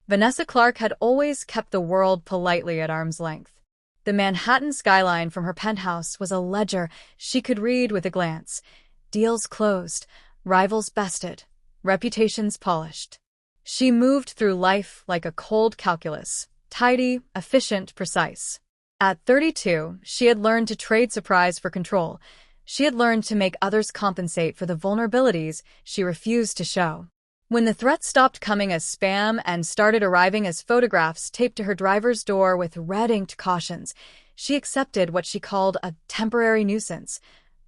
Vanessa Clark had always kept the world politely at arm's length. The Manhattan skyline from her penthouse was a ledger she could read with a glance. Deals closed, rivals bested, reputations polished. She moved through life like a cold calculus, tidy, efficient, precise. At 32, she had learned to trade surprise for control. She had learned to make others compensate for the vulnerabilities she refused to show. When the threats stopped coming as spam and started arriving as photographs taped to her driver's door with red-inked cautions, she accepted what she called a temporary nuisance,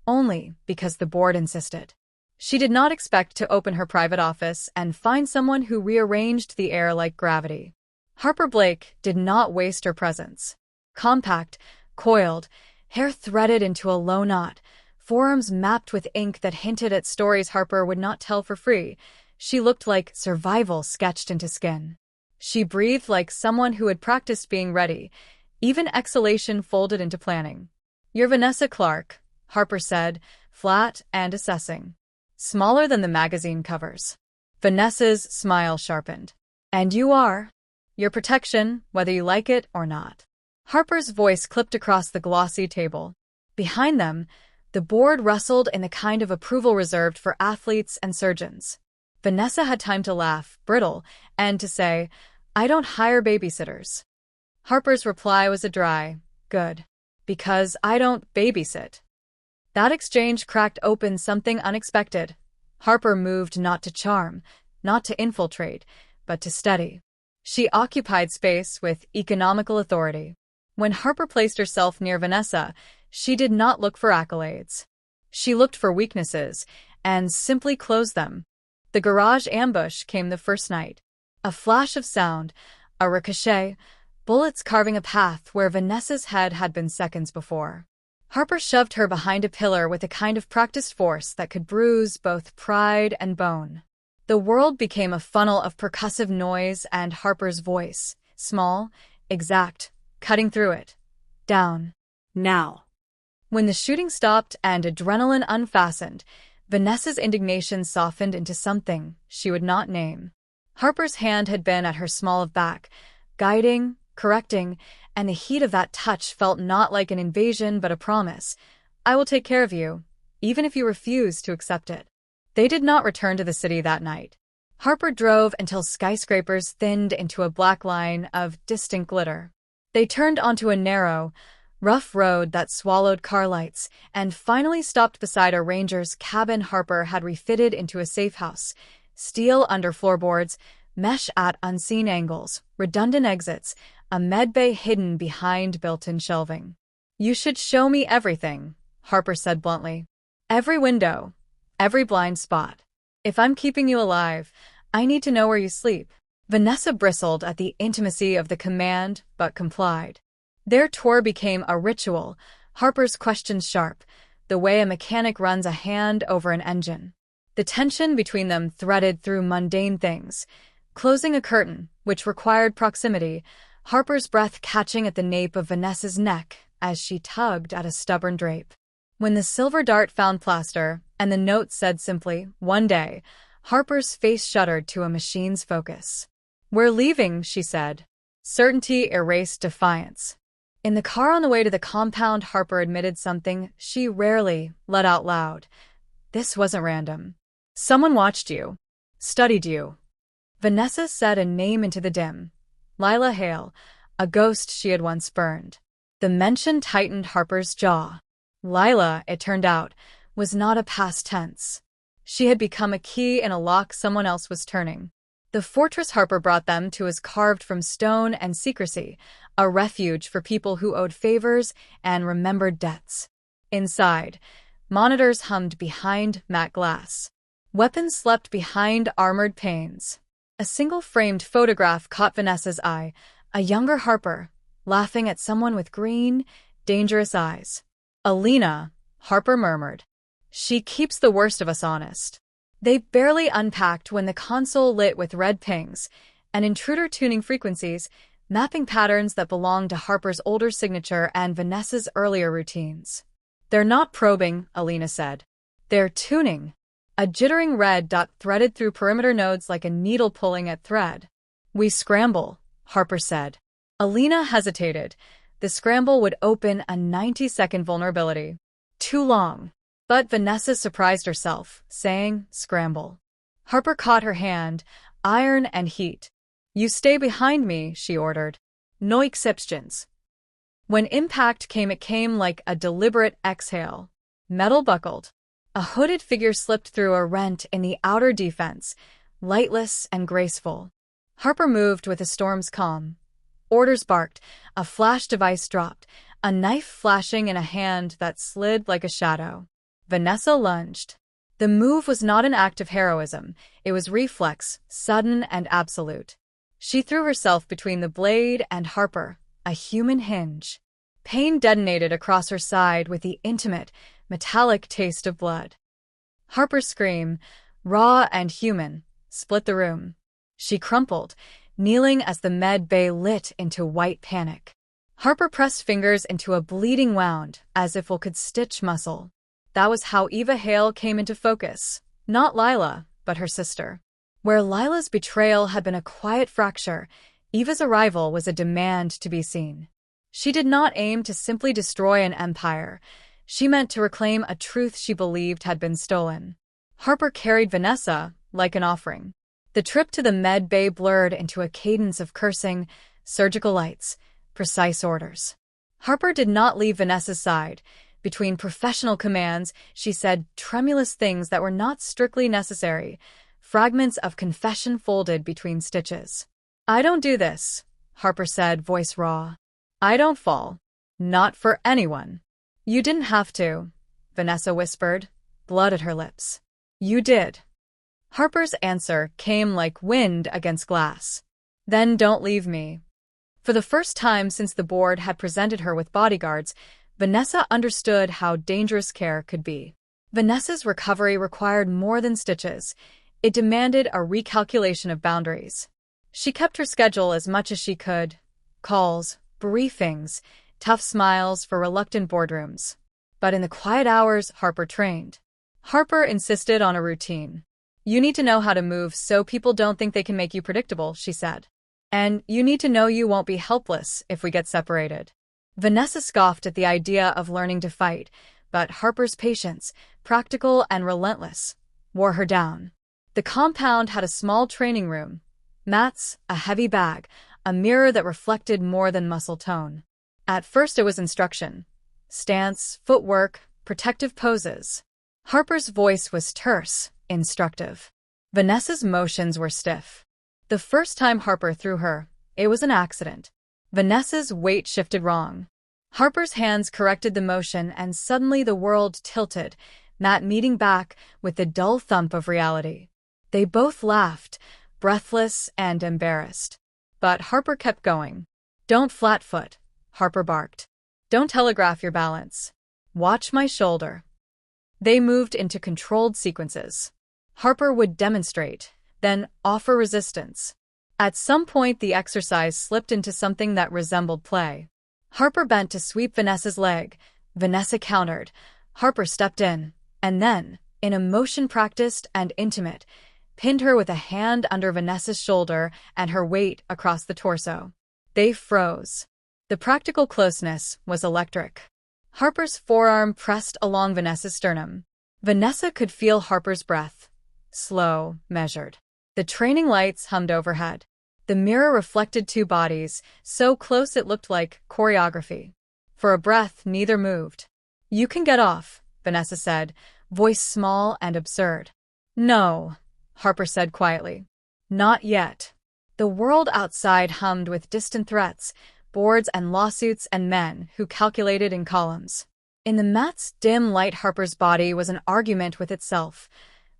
only because the board insisted. She did not expect to open her private office and find someone who rearranged the air like gravity. Harper Blake did not waste her presence. Compact, coiled, hair threaded into a low knot, forearms mapped with ink that hinted at stories Harper would not tell for free, she looked like survival sketched into skin. She breathed like someone who had practiced being ready, even exhalation folded into planning. "You're Vanessa Clark," Harper said, flat and assessing. Smaller than the magazine covers. Vanessa's smile sharpened. "And you are. Your protection, whether you like it or not." Harper's voice clipped across the glossy table. Behind them, the board rustled in the kind of approval reserved for athletes and surgeons. Vanessa had time to laugh, brittle, and to say, "I don't hire babysitters." Harper's reply was a dry, "Good. Because I don't babysit." That exchange cracked open something unexpected. Harper moved not to charm, not to infiltrate, but to steady. She occupied space with economical authority. When Harper placed herself near Vanessa, she did not look for accolades. She looked for weaknesses, and simply closed them. The garage ambush came the first night. A flash of sound, a ricochet, bullets carving a path where Vanessa's head had been seconds before. Harper shoved her behind a pillar with a kind of practiced force that could bruise both pride and bone. The world became a funnel of percussive noise and Harper's voice, small, exact, cutting through it. "Down. Now." When the shooting stopped and adrenaline unfastened, Vanessa's indignation softened into something she would not name. Harper's hand had been at her small of back, guiding, correcting, and the heat of that touch felt not like an invasion but a promise. "I will take care of you, even if you refuse to accept it." They did not return to the city that night. Harper drove until skyscrapers thinned into a black line of distant glitter. They turned onto a narrow, rough road that swallowed car lights, and finally stopped beside a ranger's cabin Harper had refitted into a safe house. Steel under floorboards, mesh at unseen angles, redundant exits, a medbay hidden behind built-in shelving. "You should show me everything," Harper said bluntly. "Every window, every blind spot. If I'm keeping you alive, I need to know where you sleep." Vanessa bristled at the intimacy of the command, but complied. Their tour became a ritual, Harper's questions sharp, the way a mechanic runs a hand over an engine. The tension between them threaded through mundane things. Closing a curtain, which required proximity, Harper's breath catching at the nape of Vanessa's neck as she tugged at a stubborn drape. When the silver dart found plaster, and the note said simply, "One day," Harper's face shuddered to a machine's focus. "We're leaving," she said. Certainty erased defiance. In the car on the way to the compound, Harper admitted something she rarely let out loud. "This wasn't random. Someone watched you. Studied you." Vanessa said a name into the dim. Lila Hale, a ghost she had once burned. The mention tightened Harper's jaw. Lila, it turned out, was not a past tense. She had become a key in a lock someone else was turning. The fortress Harper brought them to was carved from stone and secrecy, a refuge for people who owed favors and remembered debts. Inside, monitors hummed behind matte glass. Weapons slept behind armored panes. A single framed photograph caught Vanessa's eye, a younger Harper, laughing at someone with green, dangerous eyes. "Alina," Harper murmured. "She keeps the worst of us honest." They barely unpacked when the console lit with red pings, an intruder tuning frequencies, mapping patterns that belonged to Harper's older signature and Vanessa's earlier routines. "They're not probing," Alina said. "They're tuning." A jittering red dot threaded through perimeter nodes like a needle pulling at thread. We scramble, Harper said. Alina hesitated. The scramble would open a 90-second vulnerability. Too long. But Vanessa surprised herself, saying, scramble. Harper caught her hand, iron and heat. You stay behind me, she ordered. No exceptions. When impact came, it came like a deliberate exhale. Metal buckled. A hooded figure slipped through a rent in the outer defense, lightless and graceful. Harper moved with a storm's calm. Orders barked, a flash device dropped, a knife flashing in a hand that slid like a shadow. Vanessa lunged. The move was not an act of heroism, it was reflex, sudden and absolute. She threw herself between the blade and Harper, a human hinge. Pain detonated across her side with the intimate, metallic taste of blood. Harper's scream, raw and human, split the room. She crumpled, kneeling as the med bay lit into white panic. Harper pressed fingers into a bleeding wound, as if it could stitch muscle. That was how Eva Hale came into focus. Not Lila, but her sister. Where Lila's betrayal had been a quiet fracture, Eva's arrival was a demand to be seen. She did not aim to simply destroy an empire. She meant to reclaim a truth she believed had been stolen. Harper carried Vanessa like an offering. The trip to the med bay blurred into a cadence of cursing, surgical lights, precise orders. Harper did not leave Vanessa's side. Between professional commands, she said tremulous things that were not strictly necessary, fragments of confession folded between stitches. I don't do this, Harper said, voice raw. I don't fall. Not for anyone. You didn't have to, Vanessa whispered, blood at her lips. You did. Harper's answer came like wind against glass. Then don't leave me. For the first time since the board had presented her with bodyguards, Vanessa understood how dangerous care could be. Vanessa's recovery required more than stitches. It demanded a recalculation of boundaries. She kept her schedule as much as she could. Calls, briefings, tough smiles for reluctant boardrooms. But in the quiet hours, Harper trained. Harper insisted on a routine. You need to know how to move so people don't think they can make you predictable, she said. And you need to know you won't be helpless if we get separated. Vanessa scoffed at the idea of learning to fight, but Harper's patience, practical and relentless, wore her down. The compound had a small training room, mats, a heavy bag, a mirror that reflected more than muscle tone. At first it was instruction. Stance, footwork, protective poses. Harper's voice was terse, instructive. Vanessa's motions were stiff. The first time Harper threw her, it was an accident. Vanessa's weight shifted wrong. Harper's hands corrected the motion and suddenly the world tilted, mat meeting back with the dull thump of reality. They both laughed, breathless and embarrassed. But Harper kept going. Don't flat-foot, Harper barked. Don't telegraph your balance. Watch my shoulder. They moved into controlled sequences. Harper would demonstrate, then offer resistance. At some point the exercise slipped into something that resembled play. Harper bent to sweep Vanessa's leg. Vanessa countered. Harper stepped in, and then, in a motion practiced and intimate, pinned her with a hand under Vanessa's shoulder and her weight across the torso. They froze. The practical closeness was electric. Harper's forearm pressed along Vanessa's sternum. Vanessa could feel Harper's breath. Slow, measured. The training lights hummed overhead. The mirror reflected two bodies, so close it looked like choreography. For a breath, neither moved. You can get off, Vanessa said, voice small and absurd. No, Harper said quietly. Not yet. The world outside hummed with distant threats, boards and lawsuits and men who calculated in columns. In the mat's dim light, Harper's body was an argument with itself,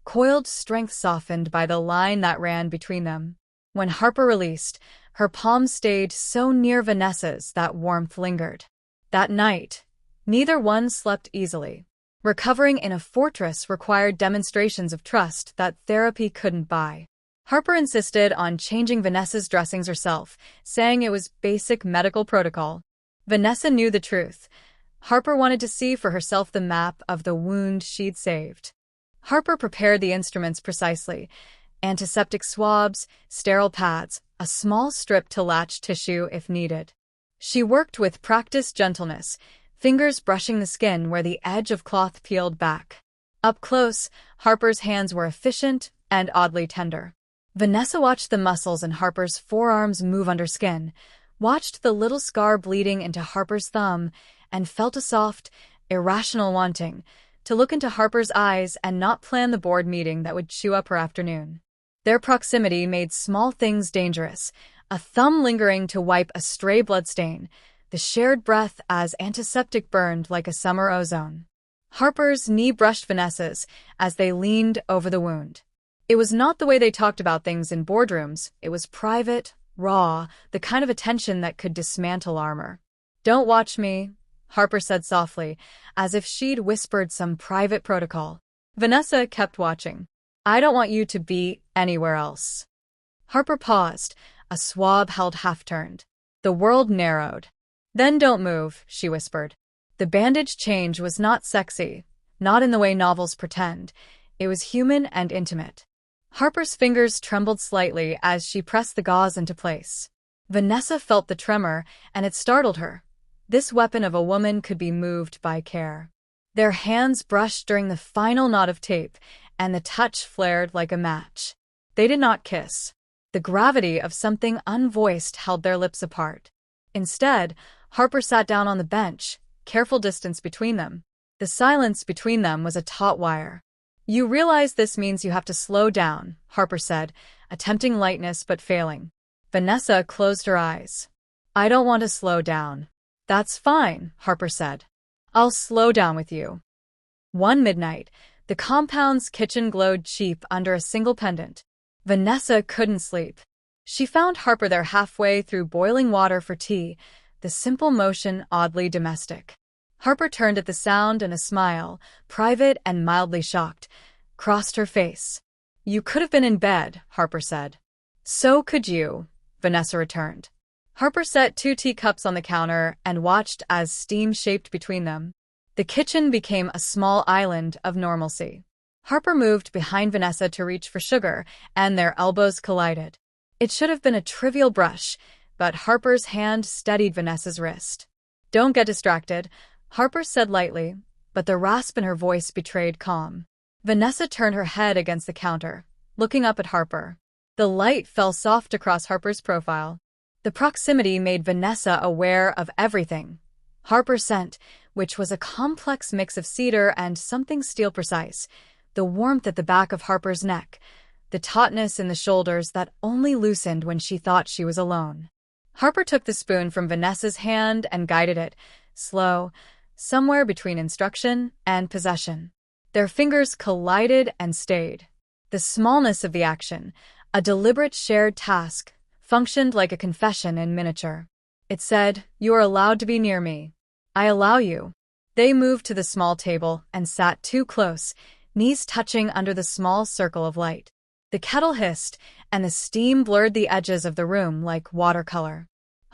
coiled strength softened by the line that ran between them. When Harper released, her palms stayed so near Vanessa's that warmth lingered. That night, neither one slept easily. Recovering in a fortress required demonstrations of trust that therapy couldn't buy. Harper insisted on changing Vanessa's dressings herself, saying it was basic medical protocol. Vanessa knew the truth. Harper wanted to see for herself the map of the wound she'd saved. Harper prepared the instruments precisely. Antiseptic swabs, sterile pads, a small strip to latch tissue if needed. She worked with practiced gentleness, fingers brushing the skin where the edge of cloth peeled back. Up close, Harper's hands were efficient and oddly tender. Vanessa watched the muscles in Harper's forearms move under skin, watched the little scar bleeding into Harper's thumb, and felt a soft, irrational wanting to look into Harper's eyes and not plan the board meeting that would chew up her afternoon. Their proximity made small things dangerous, a thumb lingering to wipe a stray bloodstain, the shared breath as antiseptic burned like a summer ozone. Harper's knee brushed Vanessa's as they leaned over the wound. It was not the way they talked about things in boardrooms. It was private, raw, the kind of attention that could dismantle armor. "Don't watch me," Harper said softly, as if she'd whispered some private protocol. Vanessa kept watching. "I don't want you to be anywhere else." Harper paused, a swab held half-turned. The world narrowed. "Then don't move," she whispered. The bandage change was not sexy, not in the way novels pretend. It was human and intimate. Harper's fingers trembled slightly as she pressed the gauze into place. Vanessa felt the tremor, and it startled her. This weapon of a woman could be moved by care. Their hands brushed during the final knot of tape, and the touch flared like a match. They did not kiss. The gravity of something unvoiced held their lips apart. Instead, Harper sat down on the bench, careful distance between them. The silence between them was a taut wire. "You realize this means you have to slow down," Harper said, attempting lightness but failing. Vanessa closed her eyes. "I don't want to slow down." "That's fine," Harper said. "I'll slow down with you." One midnight, the compound's kitchen glowed cheap under a single pendant. Vanessa couldn't sleep. She found Harper there halfway through boiling water for tea, the simple motion oddly domestic. Harper turned at the sound, and a smile, private and mildly shocked, crossed her face. "You could have been in bed," Harper said. "So could you," Vanessa returned. Harper set 2 teacups on the counter and watched as steam shaped between them. The kitchen became a small island of normalcy. Harper moved behind Vanessa to reach for sugar, and their elbows collided. It should have been a trivial brush, but Harper's hand steadied Vanessa's wrist. "Don't get distracted," Harper said lightly, but the rasp in her voice betrayed calm. Vanessa turned her head against the counter, looking up at Harper. The light fell soft across Harper's profile. The proximity made Vanessa aware of everything. Harper's scent, which was a complex mix of cedar and something steel-precise, the warmth at the back of Harper's neck, the tautness in the shoulders that only loosened when she thought she was alone. Harper took the spoon from Vanessa's hand and guided it, slow, somewhere between instruction and possession. Their fingers collided and stayed. The smallness of the action, a deliberate shared task, functioned like a confession in miniature. It said, "You are allowed to be near me. I allow you." They moved to the small table and sat too close, knees touching under the small circle of light. The kettle hissed, and the steam blurred the edges of the room like watercolor.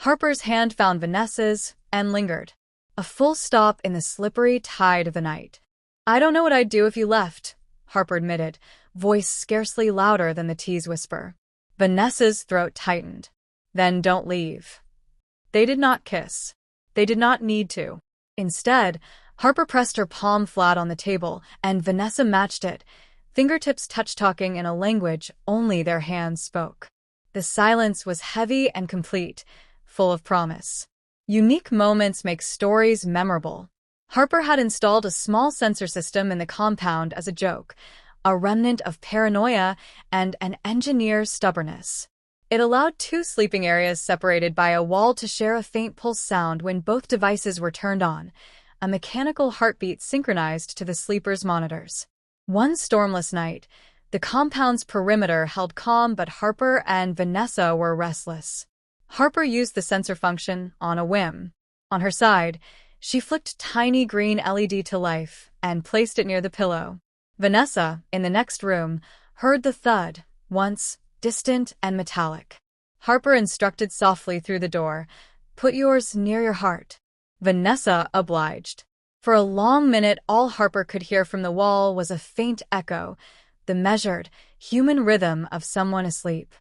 Harper's hand found Vanessa's and lingered. A full stop in the slippery tide of the night. "I don't know what I'd do if you left," Harper admitted, voice scarcely louder than the tea's whisper. Vanessa's throat tightened. "Then don't leave." They did not kiss. They did not need to. Instead, Harper pressed her palm flat on the table, and Vanessa matched it, fingertips touch-talking in a language only their hands spoke. The silence was heavy and complete, full of promise. Unique moments make stories memorable. Harper had installed a small sensor system in the compound as a joke, a remnant of paranoia and an engineer's stubbornness. It allowed 2 sleeping areas separated by a wall to share a faint pulse sound when both devices were turned on, a mechanical heartbeat synchronized to the sleepers' monitors. One stormless night, the compound's perimeter held calm, but Harper and Vanessa were restless. Harper used the sensor function on a whim. On her side, she flicked tiny green LED to life and placed it near the pillow. Vanessa, in the next room, heard the thud, once distant and metallic. Harper instructed softly through the door, "Put yours near your heart." Vanessa obliged. For a long minute, all Harper could hear from the wall was a faint echo, the measured, human rhythm of someone asleep.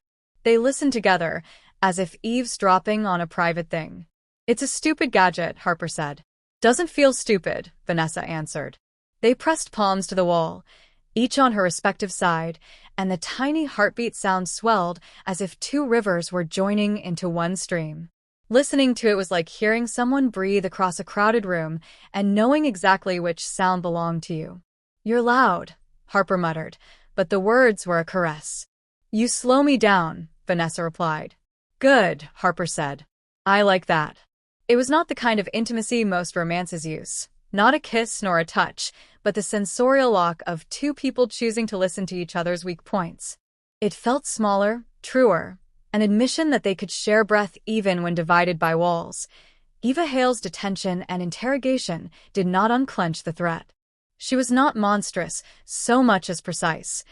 They listened together, as if eavesdropping on a private thing. "It's a stupid gadget," Harper said. "Doesn't feel stupid," Vanessa answered. They pressed palms to the wall, each on her respective side, and the tiny heartbeat sound swelled as if two rivers were joining into one stream. Listening to it was like hearing someone breathe across a crowded room and knowing exactly which sound belonged to you. "You're loud," Harper muttered, but the words were a caress. "You slow me down," Vanessa replied. "Good," Harper said. "I like that." It was not the kind of intimacy most romances use. Not a kiss nor a touch, but the sensorial lock of two people choosing to listen to each other's weak points. It felt smaller, truer, an admission that they could share breath even when divided by walls. Eva Hale's detention and interrogation did not unclench the threat. She was not monstrous, so much as precise,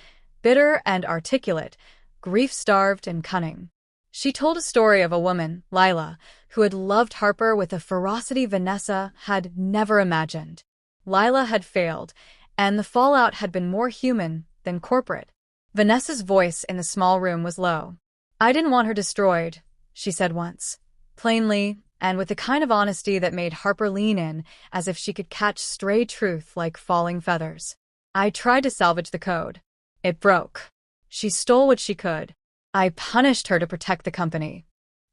bitter and articulate, grief-starved and cunning. She told a story of a woman, Lila, who had loved Harper with a ferocity Vanessa had never imagined. Lila had failed, and the fallout had been more human than corporate. Vanessa's voice in the small room was low. "I didn't want her destroyed," she said once, plainly, and with the kind of honesty that made Harper lean in, as if she could catch stray truth like falling feathers. "I tried to salvage the code. It broke. She stole what she could. I punished her to protect the company."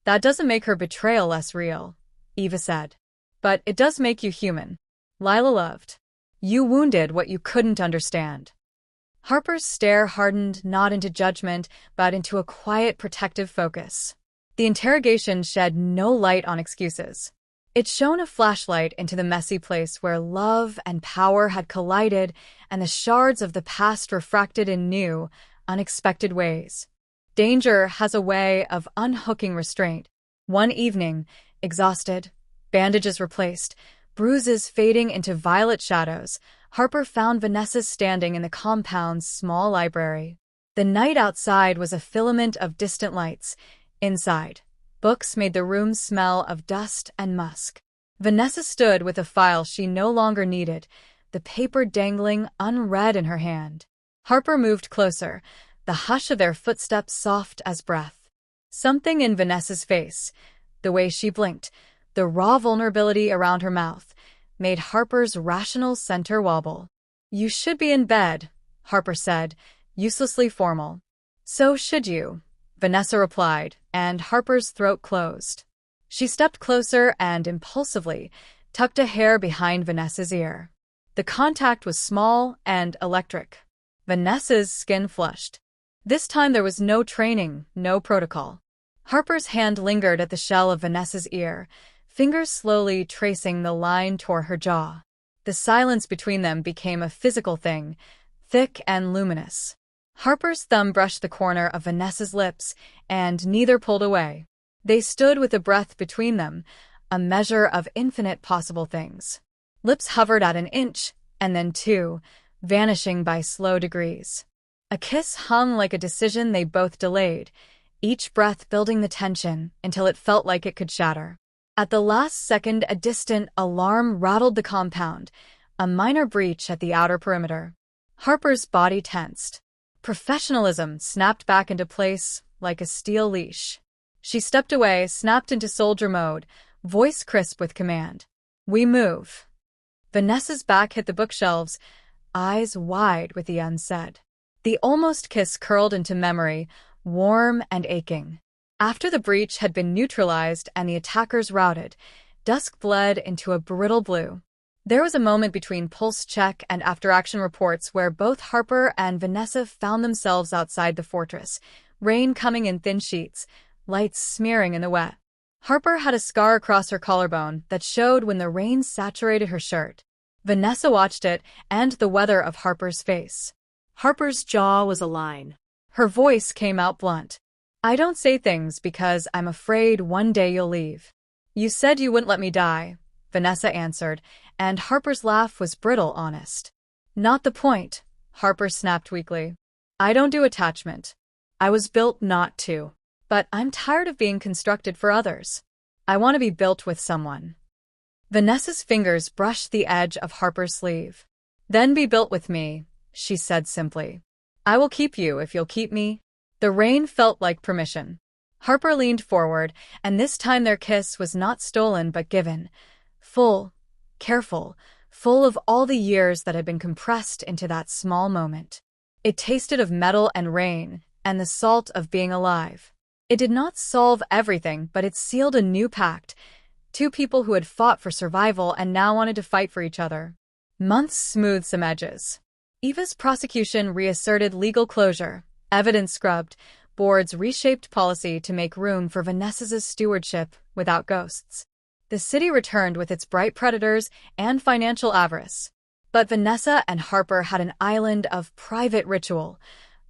"That doesn't make her betrayal less real," Eva said. "But it does make you human." Lila loved. "You wounded what you couldn't understand." Harper's stare hardened not into judgment, but into a quiet, protective focus. The interrogation shed no light on excuses. It shone a flashlight into the messy place where love and power had collided and the shards of the past refracted in new, unexpected ways. Danger has a way of unhooking restraint. One evening, exhausted, bandages replaced, bruises fading into violet shadows, Harper found Vanessa standing in the compound's small library. The night outside was a filament of distant lights. Inside, books made the room smell of dust and musk. Vanessa stood with a file she no longer needed, the paper dangling unread in her hand. Harper moved closer, the hush of their footsteps soft as breath. Something in Vanessa's face, the way she blinked, the raw vulnerability around her mouth, made Harper's rational center wobble. "You should be in bed," Harper said, uselessly formal. "So should you," Vanessa replied, and Harper's throat closed. She stepped closer and, impulsively, tucked a hair behind Vanessa's ear. The contact was small and electric. Vanessa's skin flushed. This time there was no training, no protocol. Harper's hand lingered at the shell of Vanessa's ear, fingers slowly tracing the line toward her jaw. The silence between them became a physical thing, thick and luminous. Harper's thumb brushed the corner of Vanessa's lips, and neither pulled away. They stood with a breath between them, a measure of infinite possible things. Lips hovered at an inch, and then two, vanishing by slow degrees. A kiss hung like a decision they both delayed, each breath building the tension until it felt like it could shatter. At the last second, a distant alarm rattled the compound, a minor breach at the outer perimeter. Harper's body tensed. Professionalism snapped back into place like a steel leash. She stepped away, snapped into soldier mode, voice crisp with command. "We move." Vanessa's back hit the bookshelves, eyes wide with the unsaid. The almost kiss curled into memory, warm and aching. After the breach had been neutralized and the attackers routed, dusk bled into a brittle blue. There was a moment between pulse check and after-action reports where both Harper and Vanessa found themselves outside the fortress, rain coming in thin sheets, lights smearing in the wet. Harper had a scar across her collarbone that showed when the rain saturated her shirt. Vanessa watched it and the weather of Harper's face. Harper's jaw was a line. Her voice came out blunt. "I don't say things because I'm afraid one day you'll leave." "You said you wouldn't let me die," Vanessa answered, and Harper's laugh was brittle honest. "Not the point," Harper snapped weakly. "I don't do attachment. I was built not to. But I'm tired of being constructed for others. I want to be built with someone." Vanessa's fingers brushed the edge of Harper's sleeve. "Then be built with me," she said simply. "I will keep you if you'll keep me." The rain felt like permission. Harper leaned forward, and this time their kiss was not stolen but given. Full, careful, full of all the years that had been compressed into that small moment. It tasted of metal and rain, and the salt of being alive. It did not solve everything, but it sealed a new pact. Two people who had fought for survival and now wanted to fight for each other. Months smoothed some edges. Eva's prosecution reasserted legal closure, evidence scrubbed, boards reshaped policy to make room for Vanessa's stewardship without ghosts. The city returned with its bright predators and financial avarice. But Vanessa and Harper had an island of private ritual.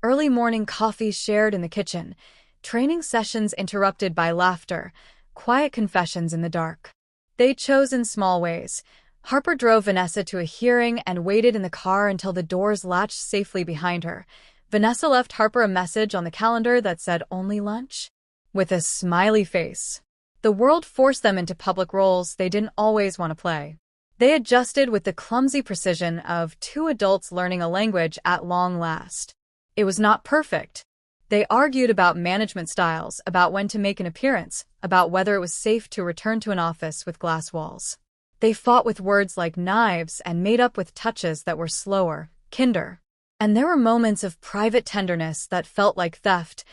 Early morning coffee shared in the kitchen, training sessions interrupted by laughter, quiet confessions in the dark. They chose in small ways. Harper drove Vanessa to a hearing and waited in the car until the doors latched safely behind her. Vanessa left Harper a message on the calendar that said only lunch, with a smiley face. The world forced them into public roles they didn't always want to play. They adjusted with the clumsy precision of two adults learning a language at long last. It was not perfect. They argued about management styles, about when to make an appearance, about whether it was safe to return to an office with glass walls. They fought with words like knives and made up with touches that were slower, kinder. And there were moments of private tenderness that felt like theft,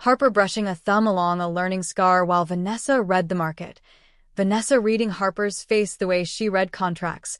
Harper brushing a thumb along a learning scar while Vanessa read the market. Vanessa reading Harper's face the way she read contracts.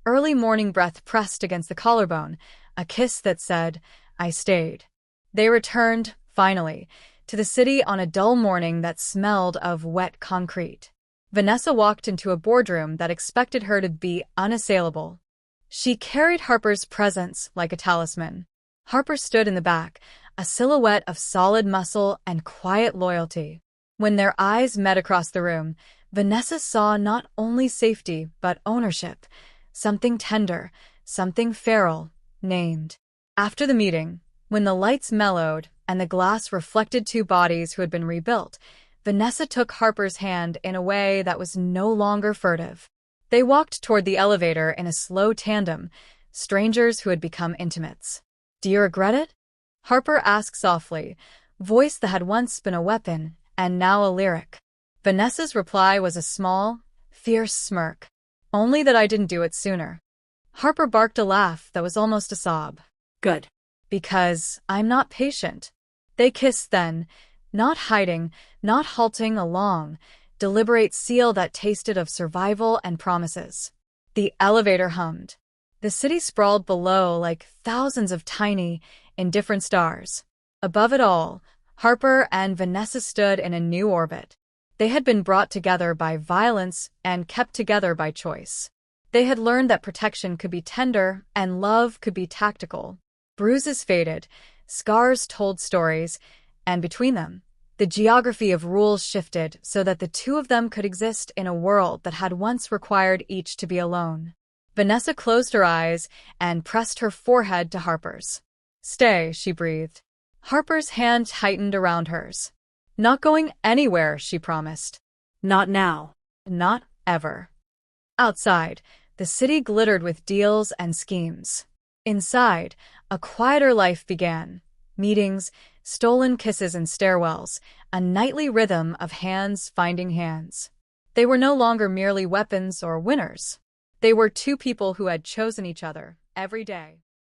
Early morning breath pressed against the collarbone, a kiss that said, I stayed. They returned, finally, to the city on a dull morning that smelled of wet concrete. Vanessa walked into a boardroom that expected her to be unassailable. She carried Harper's presence like a talisman. Harper stood in the back, a silhouette of solid muscle and quiet loyalty. When their eyes met across the room, Vanessa saw not only safety but ownership, something tender, something feral, named. After the meeting, when the lights mellowed and the glass reflected two bodies who had been rebuilt, Vanessa took Harper's hand in a way that was no longer furtive. They walked toward the elevator in a slow tandem, strangers who had become intimates. Do you regret it? Harper asked softly, voice that had once been a weapon and now a lyric. Vanessa's reply was a small, fierce smirk. Only that I didn't do it sooner. Harper barked a laugh that was almost a sob. Good. Because I'm not patient. They kissed then, not hiding, not halting a long, deliberate seal that tasted of survival and promises. The elevator hummed. The city sprawled below like thousands of tiny, indifferent stars. Above it all, Harper and Vanessa stood in a new orbit. They had been brought together by violence and kept together by choice. They had learned that protection could be tender and love could be tactical. Bruises faded, scars told stories, and between them, the geography of rules shifted so that the two of them could exist in a world that had once required each to be alone. Vanessa closed her eyes and pressed her forehead to Harper's. Stay, she breathed. Harper's hand tightened around hers. Not going anywhere, she promised. Not now. Not ever. Outside, the city glittered with deals and schemes. Inside, a quieter life began. Meetings, stolen kisses in stairwells, a nightly rhythm of hands finding hands. They were no longer merely weapons or winners. They were two people who had chosen each other every day.